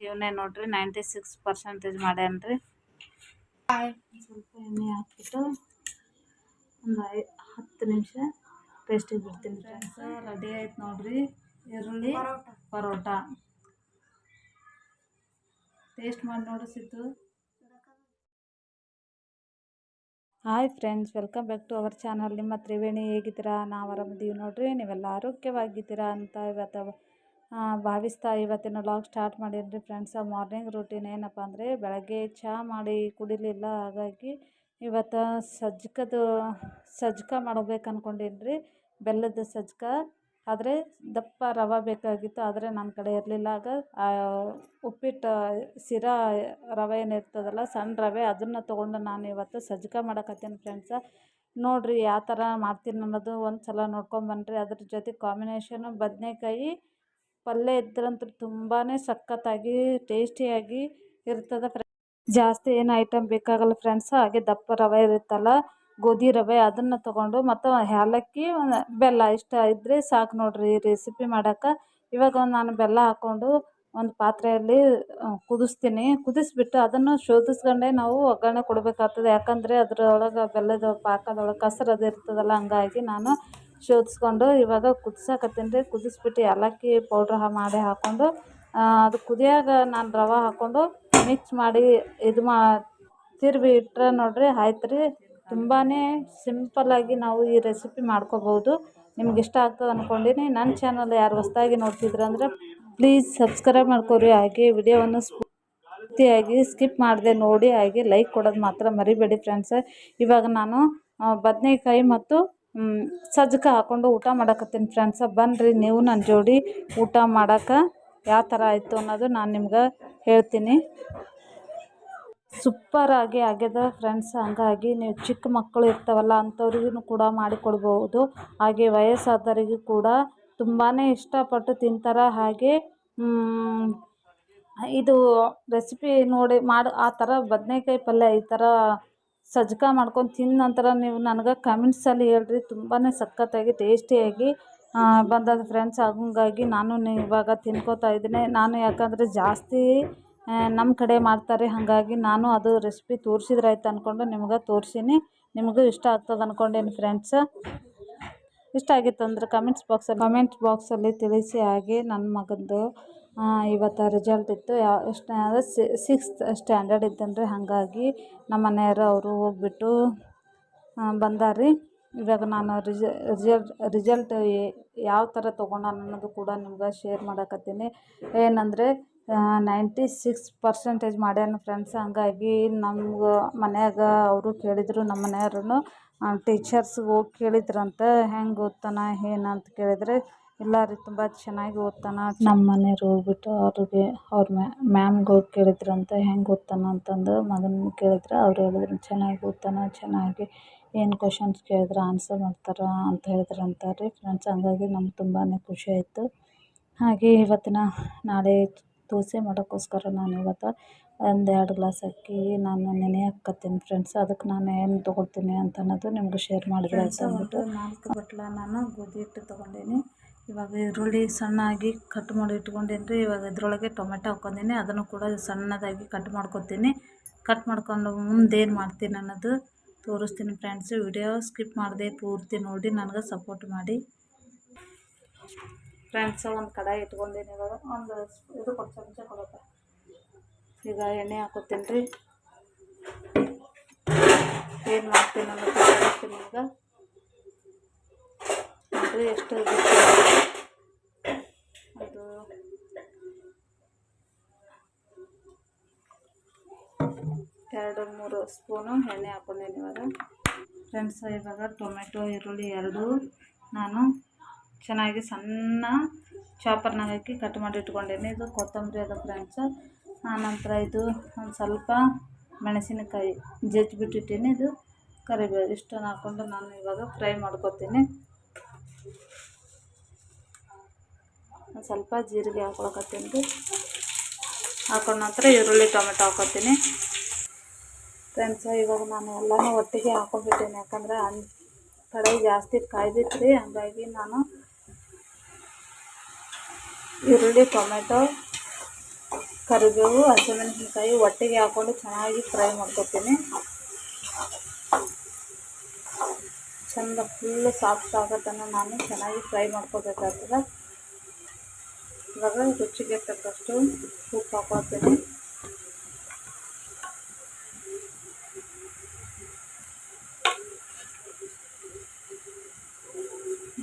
ಇವನ್ನೇ ನೋಡ್ರಿ 96% ಮಾಡ್ಯಾನ್ರಿ. ಸ್ವಲ್ಪ ಎಣ್ಣೆ ಹಾಕ್ಬಿಟ್ಟು ಒಂದು 10 ನಿಮಿಷ ಟೇಸ್ಟಿಗೆ ಬಿಡ್ತೀನಿ ಫ್ರೆಂಡ್ಸ್. ರೆಡಿ ಆಯ್ತು ನೋಡ್ರಿ ಈರುಳ್ಳಿ ಪರೋಟ. ಟೇಸ್ಟ್ ಮಾಡಿ ನೋಡು Siddu. Hi friends, welcome back to our channel. ನಿಮ್ಮ ತ್ರಿವೇಣಿ ಹೇಗಿದ್ದೀರಾ? ನಾವು ಆರಾಮಿದ್ದೀವಿ ನೋಡ್ರಿ. ನೀವೆಲ್ಲ ಆರೋಗ್ಯವಾಗಿದ್ದೀರಾ ಅಂತ ಇವತ್ತು ಭಾವಿಸ್ತಾ ಇವತ್ತಿನ ವ್ಲಾಗ್ ಸ್ಟಾರ್ಟ್ ಮಾಡೀನಿ ಫ್ರೆಂಡ್ಸ್. ಮಾರ್ನಿಂಗ್ ರೂಟೀನ್ ಏನಪ್ಪ ಅಂದರೆ ಬೆಳಗ್ಗೆ ಚಹಾ ಮಾಡಿ ಕುಡಿಲಿಲ್ಲ, ಹಾಗಾಗಿ ಇವತ್ತು ಸಜ್ಜಕ ಮಾಡಬೇಕು ಅಂದ್ಕೊಂಡೀನಿ ರೀ. ಬೆಲ್ಲದ ಸಜ್ಜಕ. ಆದರೆ ದಪ್ಪ ರವೆ ಬೇಕಾಗಿತ್ತು, ಆದರೆ ನನ್ನ ಕಡೆ ಇರಲಿಲ್ಲ. ಆಗ ಉಪ್ಪಿಟ್ಟು ಶಿರಾ ರವೆ ಏನಿರ್ತದಲ್ಲ, ಸಣ್ಣ ರವೆ, ಅದನ್ನು ತೊಗೊಂಡು ನಾನು ಇವತ್ತು ಸಜ್ಜಕ ಮಾಡಕತ್ತೀನಿ ಫ್ರೆಂಡ್ಸ. ನೋಡಿರಿ ಯಾವ ಥರ ಮಾಡ್ತೀನಿ ಅನ್ನೋದು ಒಂದು ಸಲ ನೋಡ್ಕೊಂಬನ್ನಿರಿ. ಅದ್ರ ಜೊತೆ ಕಾಂಬಿನೇಷನು ಬದನೇಕಾಯಿ ಪಲ್ಯ ಇದ್ರಂತೂ ತುಂಬಾ ಸಖತ್ತಾಗಿ ಟೇಸ್ಟಿಯಾಗಿ ಇರ್ತದೆ ಜಾಸ್ತಿ ಏನು ಐಟಮ್ ಬೇಕಾಗಲ್ಲ ಫ್ರೆಂಡ್ಸ್. ಹಾಗೆ ದಪ್ಪ ರವೆ ಇರುತ್ತಲ್ಲ, ಗೋಧಿ ರವೆ, ಅದನ್ನು ತೊಗೊಂಡು ಮತ್ತು ಏಲಕ್ಕಿ ಬೆಲ್ಲ ಇಷ್ಟ ಇದ್ದರೆ ಸಾಕು ನೋಡ್ರಿ ಈ ರೆಸಿಪಿ ಮಾಡೋಕೆ. ಇವಾಗ ನಾನು ಬೆಲ್ಲ ಹಾಕ್ಕೊಂಡು ಒಂದು ಪಾತ್ರೆಯಲ್ಲಿ ಕುದಿಸ್ತೀನಿ. ಕುದಿಸ್ಬಿಟ್ಟು ಅದನ್ನು ಶೋಧಿಸ್ಕೊಂಡೇ ನಾವು ಒಗ್ಗರಣೆ ಕೊಡಬೇಕಾಗ್ತದೆ. ಯಾಕಂದರೆ ಅದರೊಳಗೆ ಬೆಲ್ಲದ ಪಾಕದೊಳಗೆ ಕಸರು ಅದು ಇರ್ತದಲ್ಲ, ಹಂಗಾಗಿ ನಾನು ಶೋಧಿಸ್ಕೊಂಡು ಇವಾಗ ಕುದಿಸಾಕತ್ತೀನಿ ರೀ. ಕುದಿಸ್ಬಿಟ್ಟು ಏಲಕ್ಕಿ ಪೌಡ್ರ್ ಮಾಡಿ ಹಾಕ್ಕೊಂಡು ಅದು ಕುದಿಯಾಗ ನಾನು ರವೆ ಹಾಕ್ಕೊಂಡು ಮಿಕ್ಸ್ ಮಾಡಿ ತಿರುವಿ ಇಟ್ಟರೆ ನೋಡ್ರಿ ಆಯ್ತು ರೀ. ತುಂಬಾ ಸಿಂಪಲ್ಲಾಗಿ ನಾವು ಈ ರೆಸಿಪಿ ಮಾಡ್ಕೋಬೋದು. ನಿಮ್ಗೆ ಇಷ್ಟ ಆಗ್ತದೆ ಅಂದ್ಕೊಂಡಿನಿ. ನನ್ನ ಚಾನಲ್ ಯಾರು ಹೊಸದಾಗಿ ನೋಡ್ತಿದ್ರು ಅಂದರೆ ಪ್ಲೀಸ್ ಸಬ್ಸ್ಕ್ರೈಬ್ ಮಾಡ್ಕೊರಿ. ಹಾಗೆ ವಿಡಿಯೋವನ್ನು ಪೂರ್ತಿಯಾಗಿ ಸ್ಕಿಪ್ ಮಾಡದೆ ನೋಡಿ, ಹಾಗೆ ಲೈಕ್ ಕೊಡೋದು ಮಾತ್ರ ಮರಿಬೇಡಿ ಫ್ರೆಂಡ್ಸ್. ಇವಾಗ ನಾನು ಬದನೇಕಾಯಿ ಮತ್ತು ಸಜ್ಜಕ ಹಾಕ್ಕೊಂಡು ಊಟ ಮಾಡಕತ್ತೀನಿ ಫ್ರೆಂಡ್ಸ. ಬನ್ನಿರಿ ನೀವು ನನ್ನ ಜೋಡಿ ಊಟ ಮಾಡೋಕೆ. ಯಾವ ಥರ ಆಯಿತು ಅನ್ನೋದು ನಾನು ನಿಮ್ಗೆ ಹೇಳ್ತೀನಿ. ಸೂಪರಾಗಿ ಆಗ್ಯದ ಫ್ರೆಂಡ್ಸ್. ಹಂಗಾಗಿ ನೀವು ಚಿಕ್ಕ ಮಕ್ಕಳು ಇರ್ತಾವಲ್ಲ, ಅಂಥವ್ರಿಗೂ ಕೂಡ ಮಾಡಿಕೊಡ್ಬೋದು. ಹಾಗೆ ವಯಸ್ಸಾದವರಿಗೂ ಕೂಡ ತುಂಬಾ ಇಷ್ಟಪಟ್ಟು ತಿಂತಾರೆ. ಹಾಗೆ ಇದು ರೆಸಿಪಿ ನೋಡಿ ಆ ಥರ ಬದನೇಕಾಯಿ ಪಲ್ಯ ಈ ಥರ ಸಜ್ಜಕ ಮಾಡ್ಕೊಂಡು ತಿಂದ ನಂತರ ನೀವು ನನಗೆ ಕಮೆಂಟ್ಸಲ್ಲಿ ಹೇಳ್ರಿ. ತುಂಬಾ ಸಖತ್ತಾಗಿ ಟೇಸ್ಟಿಯಾಗಿ ಬಂದದ ಫ್ರೆಂಡ್ಸ್. ಹಂಗಾಗಿ ನಾನು ಇವಾಗ ತಿನ್ಕೋತಾ ಇದ್ದೀನಿ. ನಾನು ಯಾಕಂದರೆ ಜಾಸ್ತಿ ನಮ್ಮ ಕಡೆ ಮಾಡ್ತಾರೆ, ಹಾಗಾಗಿ ನಾನು ಅದು ರೆಸಿಪಿ ತೋರಿಸಿದ್ರಾಯ್ತು ಅಂದ್ಕೊಂಡು ನಿಮ್ಗೆ ತೋರಿಸೀನಿ. ನಿಮಗೂ ಇಷ್ಟ ಆಗ್ತದೆ ಅಂದ್ಕೊಂಡೇನಿ ಫ್ರೆಂಡ್ಸ್. ಇಷ್ಟ ಆಗಿತ್ತು ಅಂದರೆ ಕಮೆಂಟ್ ಬಾಕ್ಸಲ್ಲಿ ತಿಳಿಸಿ. ಹಾಗೆ ನನ್ನ ಮಗಂದು ಇವತ್ತು ರಿಸಲ್ಟ್ ಇತ್ತು. ಎಷ್ಟು ಅಂದರೆ 6th ಸ್ಟ್ಯಾಂಡರ್ಡ್ ಇದ್ದಾನೆ. ಹಾಗಾಗಿ ನಮ್ಮ ಮನೆಯವರು ಅವರು ಹೋಗ್ಬಿಟ್ಟು ಬಂದಾರ್ರಿ. ಇವಾಗ ನಾನು ರಿಸಲ್ಟ್ ಯಾವ ಥರ ತೊಗೊಂಡಾನ ಅನ್ನೋದು ಕೂಡ ನಿಮ್ಗೆ ಶೇರ್ ಮಾಡಕತ್ತೀನಿ. ಏನಂದರೆ 96% ಮಾಡ್ಯಾನ ಫ್ರೆಂಡ್ಸ್. ಹಂಗಾಗಿ ನಮ್ಗೆ ಮನ್ಯಾಗ ಅವರು ಕೇಳಿದರು, ನಮ್ಮ ಮನೆಯವ್ರೂ ಟೀಚರ್ಸ್ಗೆ ಹೋಗಿ ಕೇಳಿದ್ರಂತೆ ಹೆಂಗೆ ಓದ್ತಾನೆ ಏನಂತ ಕೇಳಿದರೆ, ಇಲ್ಲ ರೀ ತುಂಬ ಚೆನ್ನಾಗಿ ಓದ್ತಾನೆ. ನಮ್ಮ ಮನೆಯವ್ರು ಹೋಗ್ಬಿಟ್ಟು ಅವ್ರ ಮ್ಯಾಮ್ಗೆ ಹೋಗಿ ಕೇಳಿದ್ರಂತೆ ಹೆಂಗೆ ಓದ್ತಾನೆ ಅಂತಂದು ಮಗನ ಕೇಳಿದ್ರೆ, ಅವ್ರು ಹೇಳಿದ್ರು ಚೆನ್ನಾಗಿ ಓದ್ತಾನೆ, ಚೆನ್ನಾಗಿ ಏನು ಕ್ವಶನ್ಸ್ ಕೇಳಿದ್ರೆ ಆನ್ಸರ್ ಮಾಡ್ತಾರೆ ಅಂತ ಹೇಳಿದ್ರಂತ ರೀ ಫ್ರೆಂಡ್ಸ್. ಹಂಗಾಗಿ ನಮ್ಗೆ ತುಂಬಾ ಖುಷಿ ಆಯಿತು. ಹಾಗೆ ನಾಳೆ ದೋಸೆ ಮಾಡೋಕ್ಕೋಸ್ಕರ ನಾನು ಇವತ್ತು 1-2 ಗ್ಲಾಸ್ ಅಕ್ಕಿ ನಾನು ನೆನೆ ಹಾಕತ್ತೀನಿ ಫ್ರೆಂಡ್ಸ್. ಅದಕ್ಕೆ ನಾನು ಏನು ತೊಗೊಳ್ತೀನಿ ಅಂತ ಅನ್ನೋದು ನಿಮ್ಗೆ ಶೇರ್ ಮಾಡಿದ್ರೆ ಅಂತ ಅಂದ್ಬಿಟ್ಟು 4 ಬಟ್ಲ ನಾನು ಗೋಧಿ ಹಿಟ್ಟು ತೊಗೊಂಡೀನಿ. ಇವಾಗ ಈರುಳ್ಳಿ ಸಣ್ಣಾಗಿ ಕಟ್ ಮಾಡಿ ಇಟ್ಕೊಂಡೀನಿ ರೀ. ಇವಾಗ ಇದ್ರೊಳಗೆ ಟೊಮೆಟೊ ಹಾಕ್ಕೊಂಡೀನಿ, ಅದನ್ನು ಕೂಡ ಸಣ್ಣದಾಗಿ ಕಟ್ ಮಾಡ್ಕೊತೀನಿ. ಕಟ್ ಮಾಡ್ಕೊಂಡು ಮುಂದೇನು ಮಾಡ್ತೀನಿ ಅನ್ನೋದು ತೋರಿಸ್ತೀನಿ ಫ್ರೆಂಡ್ಸ್. ವಿಡಿಯೋ ಸ್ಕಿಪ್ ಮಾಡದೆ ಪೂರ್ತಿ ನೋಡಿ ನನಗೆ ಸಪೋರ್ಟ್ ಮಾಡಿ ಫ್ರೆಂಡ್ಸ್. ಒಂದು ಕಡಾಯಿ ಇಟ್ಕೊಂಡೀನಿ. ಇವಾಗ ಒಂದು ಇದು ಚಮಚ ಕೊಡೋಕೆ ಈಗ ಎಣ್ಣೆ ಹಾಕೋತೀನಿ ರೀ. ಏನು ಮಾಡ್ತೀನಿ ಅನ್ನೋದು ತೋರಿಸ್ತೀನಿ ಈಗ ನೋಡಿರಿ. ಎಷ್ಟು ಅದು 2-3 ಸ್ಪೂನು ಎಣ್ಣೆ ಹಾಕ್ಕೊಂಡೀನಿ ಇವಾಗ ಫ್ರೆಂಡ್ಸ್. ಇವಾಗ ಟೊಮೆಟೊ ಈರುಳ್ಳಿ ಎರಡೂ ನಾನು ಚೆನ್ನಾಗಿ ಸಣ್ಣ ಚಾಪರ್ನಾಗ ಹಾಕಿ ಕಟ್ ಮಾಡಿ ಇಟ್ಕೊಂಡೀನಿ. ಇದು ಕೊತ್ತಂಬರಿ ಅದ ಫ್ರೆಂಡ್ಸ್. ಆನಂತರ ಇದು ಒಂದು ಸ್ವಲ್ಪ ಮೆಣಸಿನಕಾಯಿ ಜಜ್ಜಿಬಿಟ್ಟಿದ್ದೀನಿ. ಇದು ಕರಿಬೇವು, ಇಷ್ಟನ್ನು ಹಾಕ್ಕೊಂಡು ನಾನು ಇವಾಗ ಫ್ರೈ ಮಾಡ್ಕೊತೀನಿ. ಒಂದು ಸ್ವಲ್ಪ ಜೀರಿಗೆ ಹಾಕ್ಕೊಳಕತ್ತೀನಿ ರೀ. ಹಾಕೊಂಡ ನಂತರ ಈರುಳ್ಳಿ ಟೊಮೆಟೊ ಹಾಕ್ಕೊತೀನಿ ಫ್ರೆಂಡ್ಸ್. ಇವಾಗ ನಾನು ಎಲ್ಲನೂ ಒಟ್ಟಿಗೆ ಹಾಕ್ಕೊಂಡ್ಬಿಟ್ಟೀನಿ. ಯಾಕಂದರೆ ಕಡಾಯಿ ಜಾಸ್ತಿ ಕಾಯ್ದಿತ್ತು ರೀ, ಹಂಗಾಗಿ ನಾನು ಈರುಳ್ಳಿ ಟೊಮೆಟೊ ಕರಿಬೇವು ಹಸಿಮೆಣಸಿನ್ಕಾಯಿ ಒಟ್ಟಿಗೆ ಹಾಕ್ಕೊಂಡು ಚೆನ್ನಾಗಿ ಫ್ರೈ ಮಾಡ್ಕೊತೀನಿ. ಚೆಂದ ಫುಲ್ಲು ಸಾಫ್ಟ್ ಆಗೋತನ ನಾನು ಚೆನ್ನಾಗಿ ಫ್ರೈ ಮಾಡ್ಕೋಬೇಕಾಗ್ತದೆ. ಇವಾಗ ರುಚಿಗೆ ತಕ್ಕಷ್ಟು ಉಪ್ಪು ಹಾಕ್ಕೊಳ್ತೀನಿ.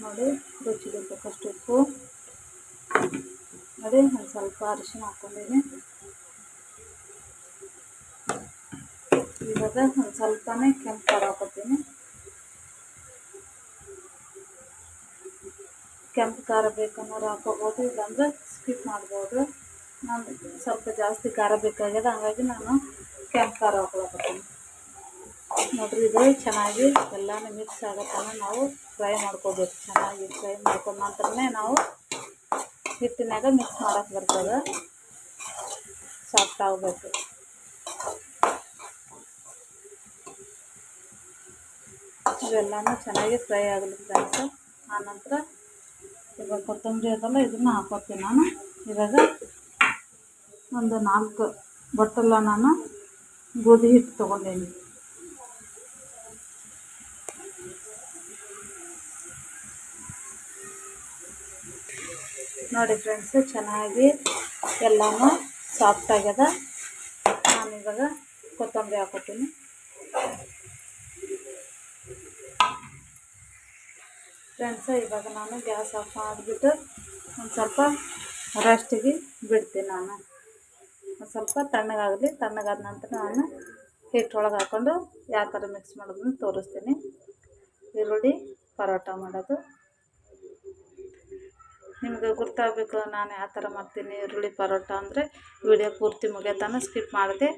ನೋಡಿ, ರುಚಿಗೆ ತಕ್ಕಷ್ಟು ಉಪ್ಪು ನೋಡಿ, ಒಂದು ಸ್ವಲ್ಪ ಅರಿಶಿನ ಹಾಕ್ಕೊಂಡಿದ್ದೀನಿ. ಇವಾಗ ಒಂದು ಸ್ವಲ್ಪನೇ ಕೆಂಪು ಖಾರ ಹಾಕ್ಕೊತೀನಿ. ಕೆಂಪು ಖಾರ ಬೇಕನ್ನೋರು ಹಾಕ್ಕೋಬೋದು, ಇಲ್ಲಾಂದರೆ ಸ್ಕಿಪ್ ಮಾಡ್ಬೋದು. ನಾನು ಸ್ವಲ್ಪ ಜಾಸ್ತಿ ಖಾರ ಬೇಕಾಗಿದೆ, ಹಾಗಾಗಿ ನಾನು ಕೆಂಪು ಖಾರ ಹಾಕ್ಕೊಳಕತ್ತೀನಿ. ನೋಡಿರಿ, ಇದು ಚೆನ್ನಾಗಿ ಎಲ್ಲನೂ ಮಿಕ್ಸ್ ಆಗೋತನ ನಾವು ಫ್ರೈ ಮಾಡ್ಕೋಬೇಕು. ಚೆನ್ನಾಗಿ ಫ್ರೈ ಮಾಡ್ಕೊಂಡ ನಂತರನೇ ನಾವು ಹಿಟ್ಟಿನಾಗ ಮಿಕ್ಸ್ ಮಾಡೋಕ್ಕೆ ಬರ್ತದೆ. ಸಾಫ್ಟ್ ಆಗಬೇಕು. ಇವೆಲ್ಲನೂ ಚೆನ್ನಾಗಿ ಫ್ರೈ ಆಗಲಿ ಫ್ರೆಂಡ್ಸ್. ಆನಂತರ ಇವಾಗ ಕೊತ್ತಂಬರಿ ಅದಲ್ಲ, ಇದನ್ನು ಹಾಕ್ಕೊತೀನಿ ನಾನು. ಇವಾಗ ಒಂದು 4 ಬಟ್ಟಲ ನಾನು ಗೋಧಿ ಹಿಟ್ಟು ತೊಗೊಂಡೇನಿ. ನೋಡಿ ಫ್ರೆಂಡ್ಸ್, ಚೆನ್ನಾಗಿ ಎಲ್ಲನೂ ಸಾಫ್ಟ್ ಆಗ್ಯದ. ನಾನಿವಾಗ ಕೊತ್ತಂಬರಿ ಹಾಕ್ಕೊತೀನಿ. ಫ್ರೆಂಡ್ಸ್, ಇವಾಗ ನಾನು ಗ್ಯಾಸ್ ಆಫ್ ಮಾಡಿಬಿಟ್ಟು ಒಂದು ಸ್ವಲ್ಪ ರೆಸ್ಟಿಗೆ ಬಿಡ್ತೀನಿ. ನಾನು ಒಂದು ಸ್ವಲ್ಪ ತಣ್ಣಗಾಗಲಿ. ತಣ್ಣಗಾದ ನಂತರ ನಾನು ಹಿಟ್ಟೊಳಗೆ ಹಾಕ್ಕೊಂಡು ಯಾವ ಥರ ಮಿಕ್ಸ್ ಮಾಡೋದನ್ನು ತೋರಿಸ್ತೀನಿ. ಈರುಳ್ಳಿ ಪರೋಟ ಮಾಡೋದು ನಿಮಗೆ ಗೊತ್ತಾಗಬೇಕು ನಾನು ಯಾವ ಥರ ಮಾಡ್ತೀನಿ ಈರುಳ್ಳಿ ಪರೋಟ ಅಂದರೆ ವಿಡಿಯೋ ಪೂರ್ತಿ ಮುಗಿಯೋತನ ಸ್ಕಿಪ್ ಮಾಡಿದೆ.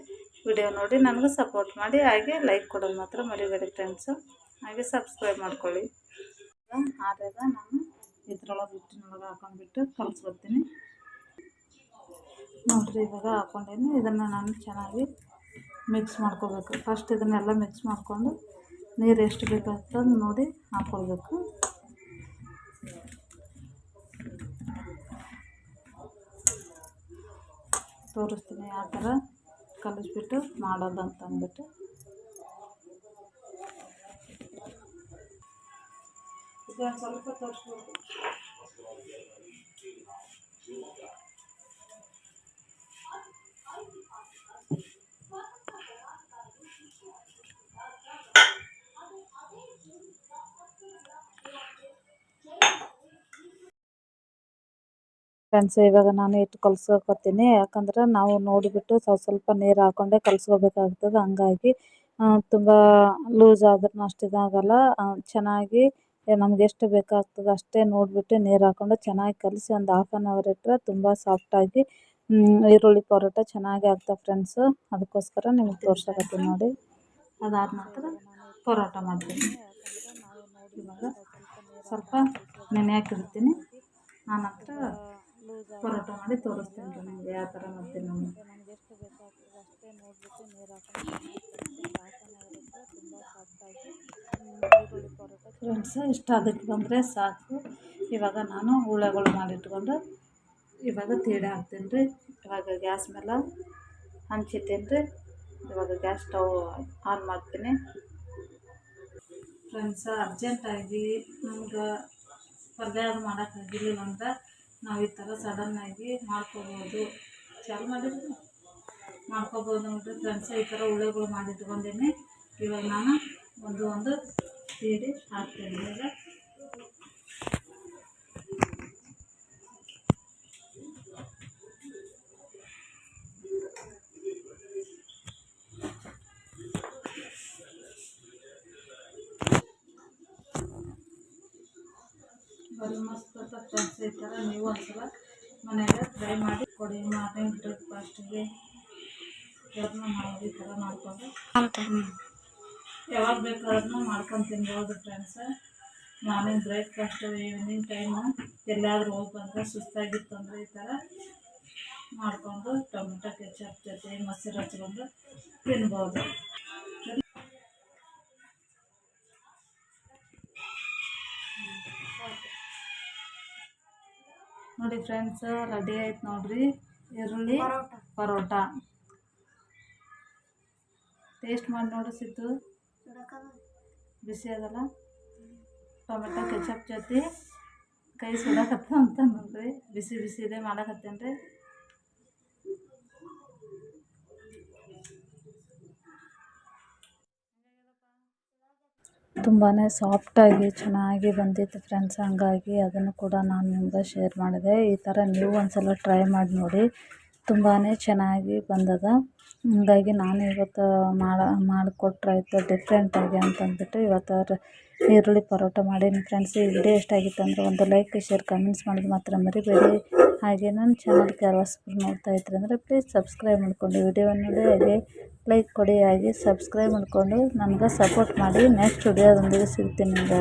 ವಿಡಿಯೋ ನೋಡಿ ನನಗೆ ಸಪೋರ್ಟ್ ಮಾಡಿ, ಹಾಗೆ ಲೈಕ್ ಕೊಡೋದು ಮಾತ್ರ ಮರಿಬೇಡಿ ಫ್ರೆಂಡ್ಸು. ಹಾಗೆ ಸಬ್ಸ್ಕ್ರೈಬ್ ಮಾಡ್ಕೊಳ್ಳಿ. ಆದಾಗ ನಾನು ಇದ್ರೊಳಗೆ ಹಿಟ್ಟಿನೊಳಗೆ ಹಾಕೊಂಡ್ಬಿಟ್ಟು ಕಲಿಸ್ಕೊತೀನಿ. ನೋಡಿರಿ, ಇವಾಗ ಹಾಕ್ಕೊಂಡೇನಿ. ಇದನ್ನು ನಾನು ಚೆನ್ನಾಗಿ ಮಿಕ್ಸ್ ಮಾಡ್ಕೋಬೇಕು. ಫಸ್ಟ್ ಇದನ್ನೆಲ್ಲ ಮಿಕ್ಸ್ ಮಾಡಿಕೊಂಡು ನೀರು ಎಷ್ಟು ಬೇಕಾಗ್ತದೆ ನೋಡಿ ಹಾಕ್ಕೊಳ್ಬೇಕು. ತೋರಿಸ್ತೀನಿ ಯಾವ ಥರ ಕಲಿಸ್ಬಿಟ್ಟು ಮಾಡೋದು ಅಂತ ಅಂದ್ಬಿಟ್ಟು. ಇದೊಂದು ಸ್ವಲ್ಪ ತೋರಿಸ್ಬೋದು. ಫ್ರೆಂಡ್ಸ್, ಇವಾಗ ನಾನು ಹಿಟ್ಟು ಕಲ್ಸ್ಕೊತೀನಿ. ಯಾಕಂದ್ರೆ ನಾವು ನೋಡಿಬಿಟ್ಟು ಸ್ವಲ್ಪ ನೀರು ಹಾಕ್ಕೊಂಡೆ ಕಲ್ಸ್ಕೋಬೇಕಾಗ್ತದೆ. ಹಂಗಾಗಿ ತುಂಬ ಲೂಸ್ ಆದ್ರೂ ಅಷ್ಟು ಇದಾಗಲ್ಲ. ಚೆನ್ನಾಗಿ ನಮ್ಗೆ ಎಷ್ಟು ಬೇಕಾಗ್ತದೆ ಅಷ್ಟೇ ನೋಡಿಬಿಟ್ಟು ನೀರು ಹಾಕ್ಕೊಂಡು ಚೆನ್ನಾಗಿ ಕಲಸಿ ಒಂದು 1/2 hour ಇಟ್ಟರೆ ತುಂಬ ಸಾಫ್ಟಾಗಿ ಈರುಳ್ಳಿ ಪರೋಟ ಚೆನ್ನಾಗಿ ಆಗ್ತವೆ ಫ್ರೆಂಡ್ಸು. ಅದಕ್ಕೋಸ್ಕರ ನಿಮಗೆ ತೋರ್ಸಕತ್ತೀನಿ ನೋಡಿ. ಅದಾದ ನಂತರ ಪರೋಟ ಮಾಡ್ತೀನಿ. ಇವಾಗ ಸ್ವಲ್ಪ ನೆನೆಯಾಕಿಡ್ತೀನಿ. ಆನಂತರ ಪರೋಟ ಮಾಡಿ ತೋರಿಸ್ತೀನಿ ರೀ ನಿಮಗೆ ಯಾವ ಥರ ಮಾಡ್ತೀನಿ ನಾನು. ಫ್ರೆಂಡ್ಸ್, ಇಷ್ಟ ಅದಕ್ಕೆ ಬಂದರೆ ಸಾಕು. ಇವಾಗ ನಾನು ಉಳ್ಳೆಗಳು ಮಾಡಿಟ್ಕೊಂಡು ಇವಾಗ ತೀಡೆ ಹಾಕ್ತೀನಿ ರೀ. ಇವಾಗ ಗ್ಯಾಸ್ ಮೇಲೆ ಹಂಚಿಟ್ಟೀನಿ ರೀ. ಇವಾಗ ಗ್ಯಾಸ್ ಸ್ಟವ್ ಆನ್ ಮಾಡ್ತೀನಿ. ಫ್ರೆಂಡ್ಸ್, ಅರ್ಜೆಂಟಾಗಿ ನಮ್ಗೆ ಪಲ್ಯ ಅದು ಮಾಡೋಕ್ಕಾಗಿರಲಿಲ್ಲ ಅಂದ್ರೆ ನಾವು ಈ ಥರ ಸಡನ್ನಾಗಿ ಮಾಡ್ಕೋಬೋದು. ಚಾಲು ಮಾಡಿದ್ರೆ ಮಾಡ್ಕೋಬೋದು ನೋಡಿರಿ ಫ್ರೆಂಡ್ಸ್. ಈ ಥರ ಉಳ್ಳೆಗಳು ಮಾಡಿಟ್ಕೊಂಡೀನಿ. ಇವಾಗ ನಾನು ಒಂದು ತೀಡಿ ಹಾಕ್ತೀನಿ. ಇವಾಗ ಬರೀ ಮಸ್ತ್ ಫ್ರೆಂಡ್ಸ್. ಈ ಥರ ನೀವು ಒಂದ್ಸಲ ಮನೆಯಲ್ಲೇ ಟ್ರೈ ಮಾಡಿ ಕೊಡಿ. ಮಾರ್ನಿಂಗ್ ಬ್ರೇಕ್ಫಾಸ್ಟಿಗೆ ಯಾರನ್ನ ಮಾಡೋದು ಈ ಥರ ಮಾಡ್ಕೊಂಡು ಯಾವಾಗ ಬೇಕಾದ್ರೂ ಮಾಡ್ಕೊಂಡು ತಿನ್ಬೋದು friends. Morning breakfast, evening time ಎಲ್ಲಾದರೂ ಹೋಗಿ ಬಂದರೆ ಸುಸ್ತಾಗಿತ್ತು ಅಂದರೆ ಈ ಥರ ಮಾಡಿಕೊಂಡು ಟೊಮೆಟೊ ಕೆಚಪ್ ಜೊತೆ ಮೊಸರು ಹಚ್ಕೊಂಡು ತಿನ್ಬೋದು. ನೋಡಿ ಫ್ರೆಂಡ್ಸ್, ರೆಡಿ ಆಯ್ತು ನೋಡಿರಿ. ಈರುಳ್ಳಿ ಪರೋಟ ಟೇಸ್ಟ್ ಮಾಡಿ ನೋಡು ಸಿದ್ದು, ಬಿಸಿ ಅದಲ್ಲ. ಟೊಮೆಟೊ ಕೆಚಪ್ ಜೊತೆ ಕೈ ಸುಡಕತ್ತ ಅಂತ ನೋಡ್ರಿ, ಬಿಸಿ ಬಿಸಿ ಇದೆ ಮಾಡಕತ್ತೇನೆ ರೀ. ತುಂಬಾ ಸಾಫ್ಟಾಗಿ ಚೆನ್ನಾಗಿ ಬಂದಿತ್ತು ಫ್ರೆಂಡ್ಸ್, ಹಂಗಾಗಿ ಅದನ್ನು ಕೂಡ ನಾನು ನಿಮ್ಗೆ ಶೇರ್ ಮಾಡಿದೆ. ಈ ಥರ ನೀವು ಒಂದ್ಸಲ ಟ್ರೈ ಮಾಡಿ ನೋಡಿ, ತುಂಬಾ ಚೆನ್ನಾಗಿ ಬಂದದ. ಹಂಗಾಗಿ ನಾನು ಇವತ್ತು ಮಾಡಿಕೊಟ್ರಾಯ್ತು ಡಿಫ್ರೆಂಟಾಗಿ ಅಂತಂದ್ಬಿಟ್ಟು ಇವತ್ತು ಈರುಳ್ಳಿ ಪರೋಟ ಮಾಡೀನಿ ಫ್ರೆಂಡ್ಸ್. ಈ ವಿಡಿಯೋ ಇಷ್ಟ ಆಗಿತ್ತು ಅಂದರೆ ಒಂದು ಲೈಕ್, ಶೇರ್, ಕಮೆಂಟ್ಸ್ ಮಾಡೋದು ಮಾತ್ರ ಮರಿಬೇಡಿ. ಹಾಗೆ ನನ್ನ ಚಾನಲ್ಗೆ ಯಾರು ಹೊಸಬ್ರು ನೋಡ್ತಾ ಇದ್ರಿ ಅಂದರೆ ಪ್ಲೀಸ್ ಸಬ್ಸ್ಕ್ರೈಬ್ ಮಾಡಿಕೊಂಡು ವಿಡಿಯೋವನ್ನು ನೋಡಿ, ಹಾಗೆ ಲೈಕ್ ಕೊಡಿ, ಹಾಗೆ ಸಬ್ಸ್ಕ್ರೈಬ್ ಮಾಡಿಕೊಂಡು ನನಗೆ ಸಪೋರ್ಟ್ ಮಾಡಿ. ನೆಕ್ಸ್ಟ್ ವಿಡಿಯೋದೊಂದಿಗೆ ಸಿಗ್ತೀನಿ ನಿಮಗೆ.